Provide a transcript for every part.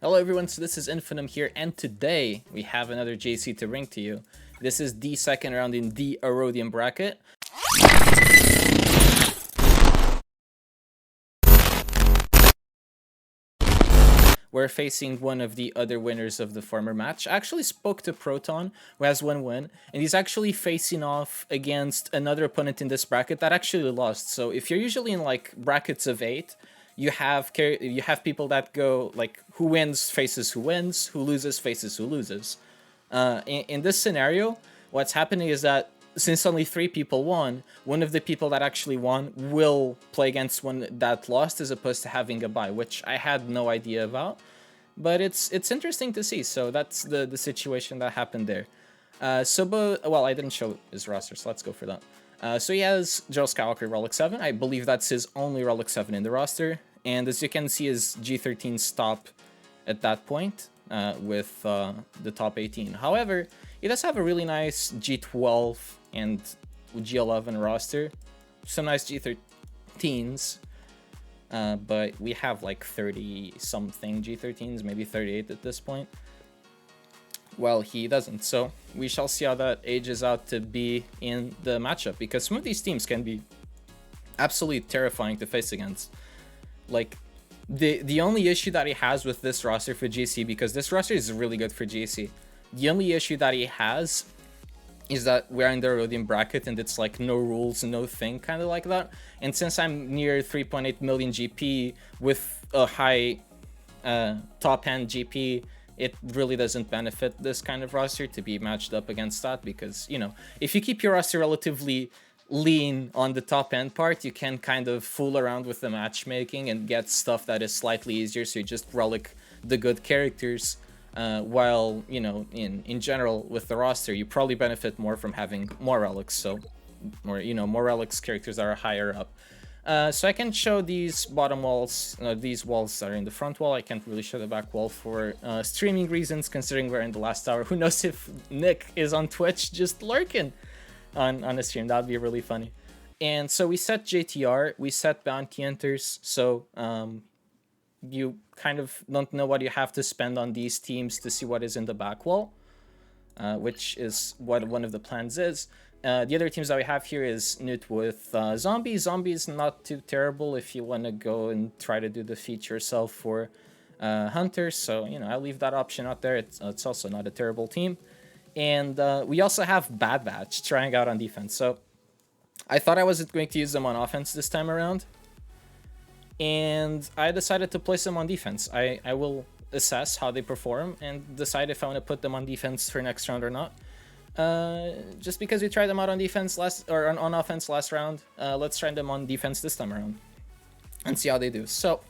Hello everyone, so this is Infinitum here, and today we have another JC to bring to you. This is the second round in the Erodium bracket. We're facing one of the other winners of the former match. I actually spoke to Proton, who has one win, and he's actually facing off against another opponent in this bracket that actually lost. So if you're usually in like brackets of 8, you have people that go like who wins faces who wins, who loses faces who loses. In this scenario, what's happening is that since only 3 people won, one of the people that actually won will play against one that lost, as opposed to having a bye, which I had no idea about. But it's interesting to see. So that's the situation that happened there. Well, I didn't show his roster, so let's go for that. So he has Joe Skywalker Relic 7. I believe that's his only Relic 7 in the roster. And as you can see, his G13 stop at that point with the top 18. However, he does have a really nice G12 and G11 roster. Some nice G13s. But we have like 30-something G13s, maybe 38 at this point. Well, he doesn't. So we shall see how that ages out to be in the matchup, because some of these teams can be absolutely terrifying to face against. Like, the only issue that he has with this roster for GC, because this roster is really good for GC, the only issue that he has is that we're in the Erodium bracket and it's like no rules, no thing, kind of like that. And since I'm near 3.8 million GP with a high top end GP, it really doesn't benefit this kind of roster to be matched up against that, because, you know, if you keep your roster relatively lean on the top end part, you can kind of fool around with the matchmaking and get stuff that is slightly easier, so you just relic the good characters. While, you know, in general with the roster, you probably benefit more from having more relics, so more relics characters that are higher up. So I can show these bottom walls, these walls are in the front wall. I can't really show the back wall for streaming reasons, considering we're in the last hour. Who knows if Nick is on Twitch just lurking on a stream? That'd be really funny. And so we set JTR, we set bounty hunters, so you kind of don't know what you have to spend on these teams to see what is in the back wall, which is what one of the plans is. The other teams that we have here is Newt with Zombie. Zombie is not too terrible if you want to go and try to do the feat yourself for Hunters, so, you know, I'll leave that option out there. It's also not a terrible team. And we also have Bad Batch trying out on defense, so I thought I wasn't going to use them on offense this time around, and I decided to place them on defense. I will assess how they perform and decide if I want to put them on defense for next round or not. Just because we tried them out on defense on offense last round, let's try them on defense this time around and see how they do. So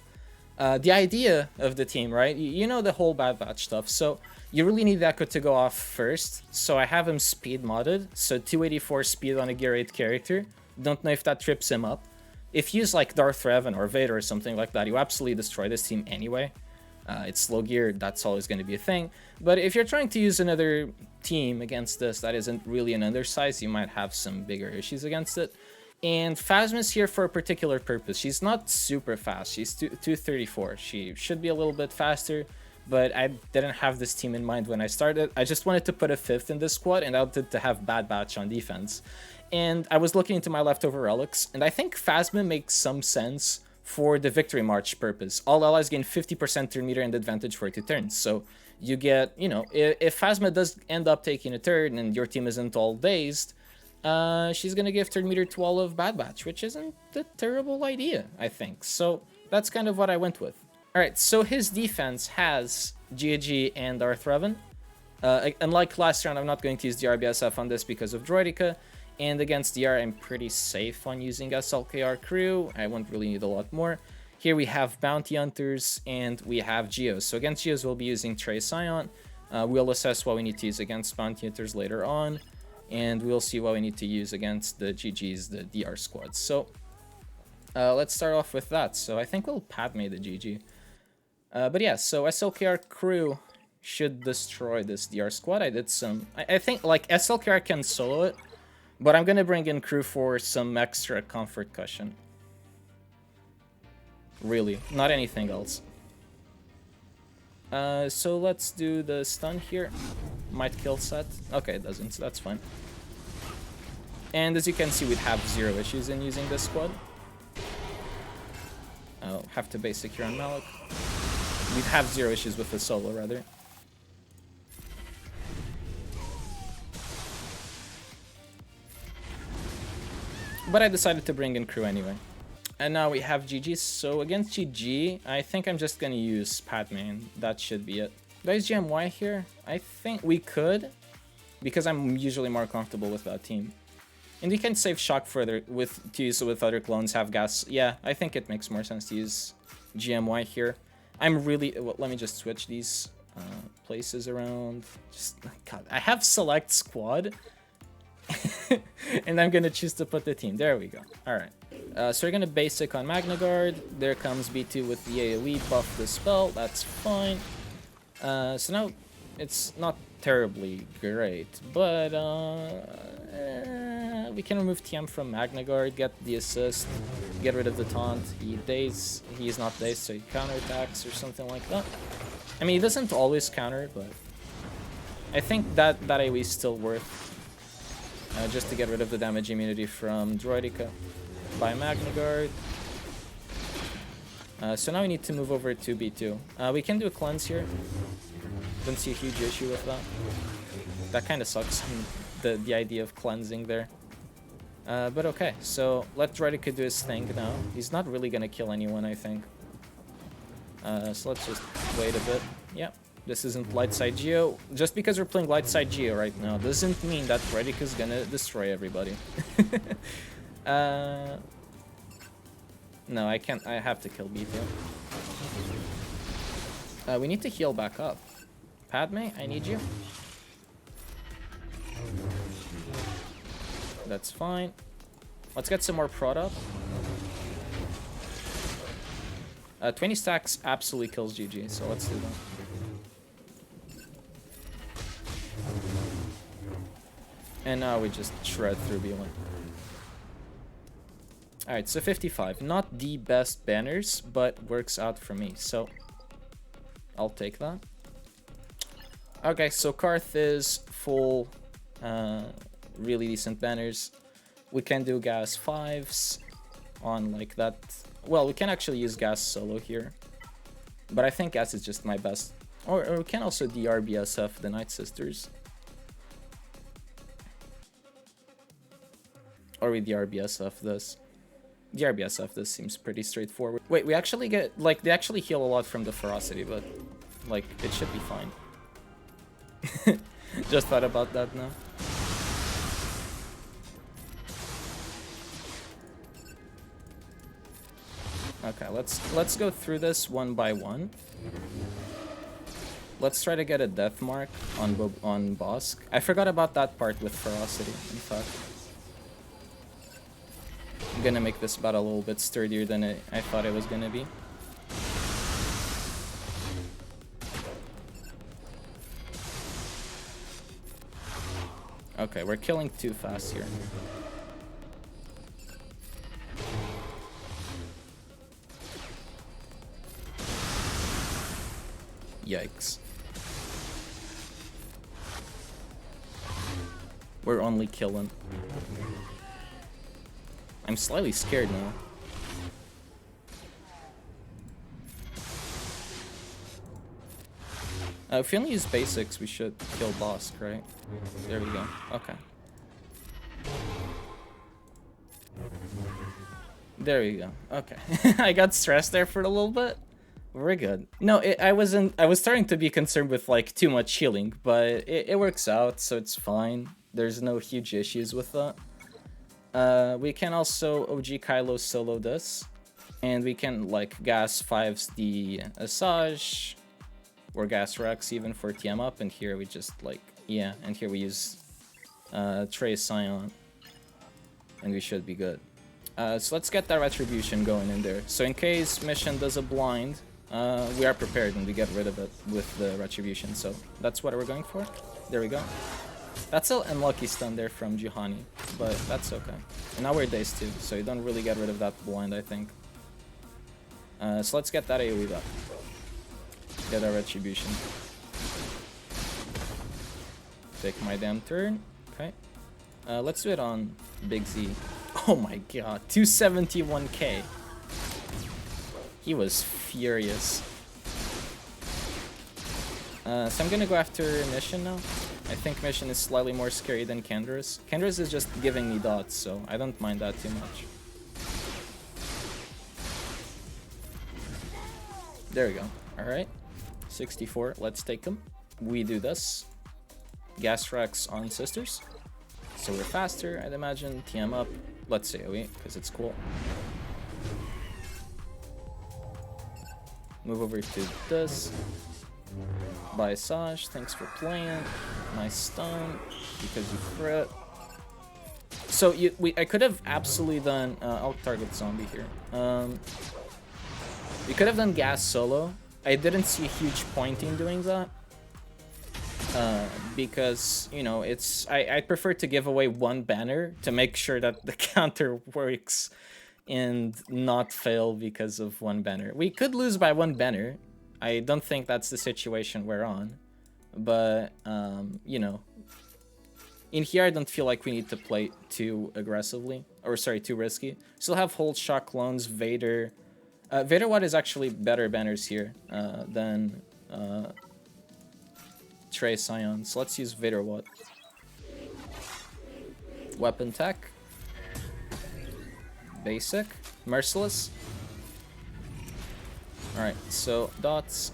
the idea of the team, right? You know the whole Bad Batch stuff. So you really need Echo to go off first. So I have him speed modded. So 284 speed on a Gear 8 character. Don't know if that trips him up. If you use like Darth Revan or Vader or something like that, you absolutely destroy this team anyway. It's slow gear, that's always going to be a thing. But if you're trying to use another team against this that isn't really an undersize, you might have some bigger issues against it. And Phasma's here for a particular purpose. She's not super fast, she's 234. She should be a little bit faster, but I didn't have this team in mind when I started. I just wanted to put a 5th in this squad, and I wanted to have Bad Batch on defense. And I was looking into my leftover relics, and I think Phasma makes some sense for the Victory March purpose. All allies gain 50% turn meter and advantage for 2 turns. So you get, you know, if Phasma does end up taking a turn and your team isn't all dazed, she's gonna give turn meter to all of Bad Batch, which isn't a terrible idea, I think. So that's kind of what I went with. Alright, so his defense has GAG and Darth Revan. Unlike last round, I'm not going to use the RBSF on this because of Droidica. And against DR, I'm pretty safe on using SLKR crew. I won't really need a lot more. Here we have Bounty Hunters and we have Geos. So against Geos, we'll be using Trey Scion. We'll assess what we need to use against Bounty Hunters later on. And we'll see what we need to use against the GGs, the DR squads. So let's start off with that. So I think we'll Padme the GG. But yeah, so SLKR crew should destroy this DR squad. I did some... I think like SLKR can solo it, but I'm gonna bring in crew for some extra comfort cushion. Really, not anything else. So let's do the stun here. Might kill set. Okay, it doesn't, so that's fine. And as you can see, we'd have zero issues in using this squad. Oh, have to basic here on Malik. We'd have zero issues with the solo, rather. But I decided to bring in crew anyway. And now we have GG. So against GG, I think I'm just gonna use Padme. That should be it. Do I use GMY here? I think we could, because I'm usually more comfortable with that team. And we can save shock further to use with other clones, have gas. Yeah, I think it makes more sense to use GMY here. I'm really... Well, let me just switch these places around. Just... God, I have select squad. And I'm gonna choose to put the team. There we go. Alright. So we're gonna basic on Magna Guard. There comes B2 with the AoE, buff the spell. That's fine. So now it's not terribly great, but we can remove TM from Magna Guard, get the assist, get rid of the taunt. He is not dazed, so he counterattacks or something like that. I mean, he doesn't always counter, but I think that AoE is still worth just to get rid of the damage immunity from Droidica by Magna Guard. So now we need to move over to B2. We can do a cleanse here. Don't see a huge issue with that. That kind of sucks, the idea of cleansing there. But okay, so let Droidica do his thing now. He's not really gonna kill anyone, I think. So let's just wait a bit. Yep, this isn't light side Geo. Just because we're playing light side Geo right now doesn't mean that Droidica's gonna destroy everybody. No, I can't. I have to kill B2. We need to heal back up. Padme, I need you. That's fine. Let's get some more prod up. 20 stacks absolutely kills GG, so let's do that. And now we just shred through B1. Alright, so 55. Not the best banners, but works out for me, so I'll take that. Okay, so Karth is full, really decent banners. We can do gas 5s on like that. Well, we can actually use gas solo here, but I think gas is just my best. Or we can also DRBSF the Night Sisters. Or we DRBSF this. DRBSF this seems pretty straightforward. Wait, we actually get, like, they actually heal a lot from the ferocity, but, like, it should be fine. Just thought about that now. Okay, let's go through this one by one. Let's try to get a death mark on Bosk. I forgot about that part with ferocity, in fact. I'm gonna make this battle a little bit sturdier than I thought it was gonna be. Okay, we're killing too fast here. Yikes. We're only killing. I'm slightly scared now. If we only use basics, we should kill Bosk, right? There we go. Okay. There we go. Okay. I got stressed there for a little bit. We're good. No, I was starting to be concerned with like too much healing, but it works out, so it's fine. There's no huge issues with that. We can also OG Kylo solo this, and we can like gas 5s the Asajj, or gas Rex even for TM up, and here we just like, yeah, and here we use Trey Scion, and we should be good. So let's get that retribution going in there. So in case mission does a blind, we are prepared and we get rid of it with the retribution. So that's what we're going for. There we go. That's an unlucky stun there from Juhani, but that's okay. And now we're dazed too, so you don't really get rid of that blind, I think. So let's get that AoE back. Get a retribution. Take my damn turn. Okay. Let's do it on Big Z. Oh my god, 271k. He was furious. So I'm gonna go after Mission now. I think Mission is slightly more scary than Canderous. Canderous is just giving me dots, so I don't mind that too much. There we go. Alright. 64. Let's take him. We do this. Gas Rex on Sisters. So we're faster, I'd imagine. TM up. Let's say AoE, because it's cool. Move over to this. Bye Saj, thanks for playing. Nice stun, because you crit. So I could have absolutely done... I'll target zombie here. We could have done gas solo. I didn't see a huge point in doing that. Because, you know, I prefer to give away one banner to make sure that the counter works and not fail because of one banner. We could lose by one banner. I don't think that's the situation we're on. But, you know, in here I don't feel like we need to play too aggressively. Or, sorry, too risky. Still have Hold Shock Clones, Vader. Vader Watt is actually better banners here than Trey Scion. So let's use Vader Watt. Weapon Tech. Basic. Merciless. Alright, so dots.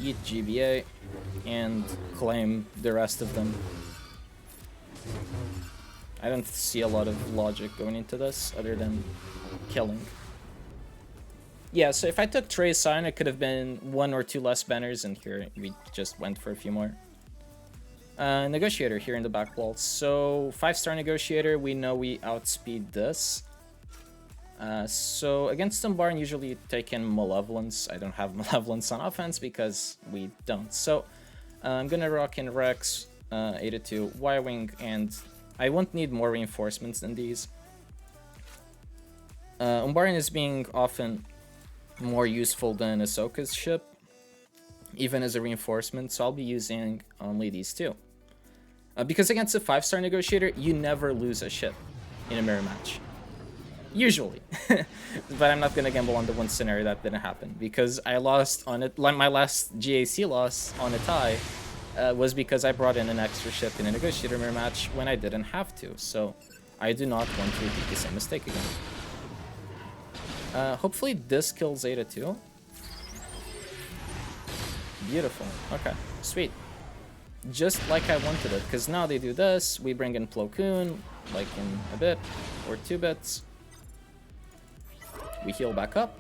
Eat GBA. And claim the rest of them. I don't see a lot of logic going into this other than killing. Yeah, so if I took Trey's sign, it could have been one or two less banners, and here we just went for a few more. Negotiator here in the back wall. So 5-star Negotiator, we know we outspeed this. So against Stumbarn, usually take in Malevolence. I don't have Malevolence on offense because we don't. So I'm gonna rock in Rex, 82, Y-Wing, and I won't need more reinforcements than these. Umbaran is being often more useful than Ahsoka's ship, even as a reinforcement, so I'll be using only these two. Because against a 5-star Negotiator, you never lose a ship in a mirror match. Usually. But I'm not gonna gamble on the one scenario that didn't happen, because I lost on it. Like my last GAC loss on a tie was because I brought in an extra ship in a Negotiator mirror match when I didn't have to, so I do not want to repeat the same mistake again. Hopefully this kills Zeta too. Beautiful. Okay, sweet. Just like I wanted it, because now they do this, we bring in Plo Koon, like in a bit, or 2 bits. We heal back up.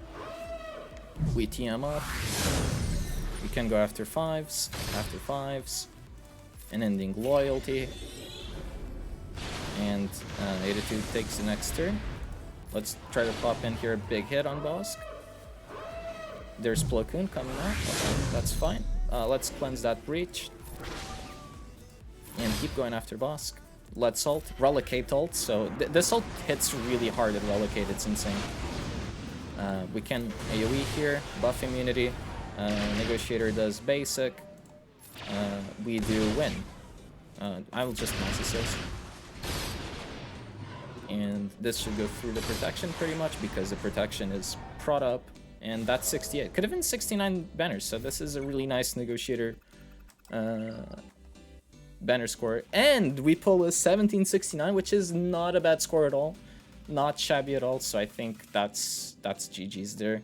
We TM up. We can go after 5s, and ending loyalty. And 82 takes the next turn. Let's try to pop in here a big hit on Bosk. There's Plo Koon coming out. Okay, that's fine. Let's cleanse that breach. And keep going after Bosk. Let's ult. Relicate ult. So this ult hits really hard at Relicate. It's insane. We can AoE here. Buff immunity. Negotiator does basic. We do win. I will just mass assist. And this should go through the protection pretty much because the protection is prod up, and that's 68. Could have been 69 banners, so this is a really nice Negotiator banner score. And we pull a 1769, which is not a bad score at all. Not shabby at all, so I think that's GG's there.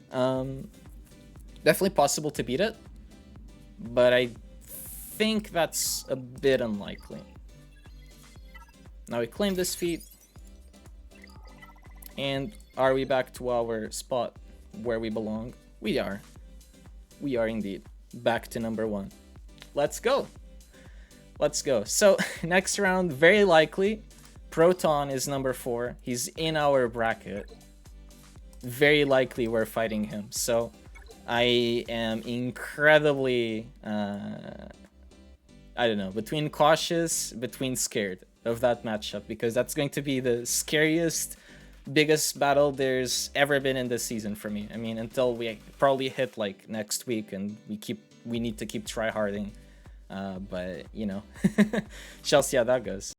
Definitely possible to beat it, but I think that's a bit unlikely. Now we claim this feat. And are we back to our spot where we belong? We are. We are indeed. Back to number 1. Let's go. Let's go. So, next round, very likely, Proton is number 4. He's in our bracket. Very likely we're fighting him. So, I am incredibly, I don't know, between cautious, between scared of that matchup. Because that's going to be the scariest biggest battle there's ever been in this season for me. I mean, until we probably hit like next week and we need to keep try harding. But you know, shall see how that goes.